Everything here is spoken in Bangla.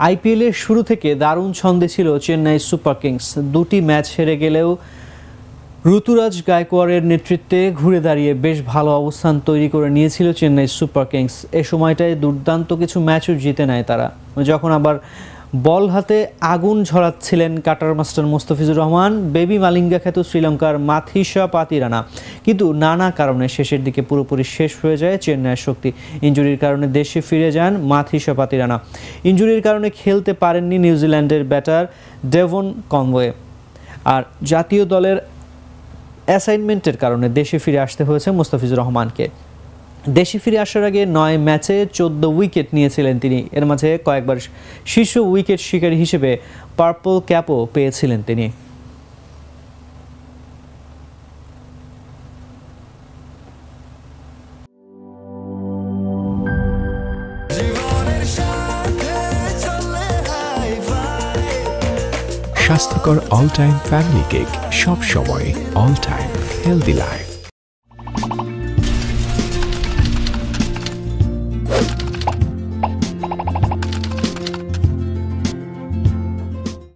আইপিএলের শুরু থেকে দারুণ ছন্দে ছিল চেন্নাই সুপার কিংস। দুটি ম্যাচ হেরে গেলেও ঋতুরাজ গায়কোয়াড়ের নেতৃত্বে ঘুরে দাঁড়িয়ে বেশ ভালো অবস্থান তৈরি করে নিয়েছিল চেন্নাই সুপার কিংস। এ সময়টায় দুর্দান্ত কিছু ম্যাচও জিতে নেয় তারা। যখন আবার বল হাতে আগুন ঝরাচ্ছিলেন cutter master Mustafizur Rahman, baby Malinga খ্যাত শ্রীলঙ্কার মাথিসা পাতিরানা, কিন্তু নানা কারণে শেষের দিকে পুরোপুরি শেষ হয়ে যায় চেন্নাইয়ের শক্তি। ইনজুরির কারণে দেশে ফিরে যান মাথিসা পাতিরানা। ইনজুরির কারণে খেলতে পারেননি নিউজিল্যান্ডের ব্যাটার ডেভন কনওয়ে। আর জাতীয় দলের অ্যাসাইনমেন্টের কারণে দেশে ফিরে আসতে হয়েছে মোস্তাফিজুর রহমানকে। দেশে ফিরে আসার আগে 9 ম্যাচে 14 উইকেট নিয়েছিলেন তিনি। এর মাঝে কয়েকবার শীর্ষ উইকেট শিকারী হিসেবে পার্পল ক্যাপও পেয়েছিলেন তিনি। স্বাস্থ্যকর অল টাইম ফ্যামিলি কেক, সব সময় অল টাইম হেলদি লাইফ।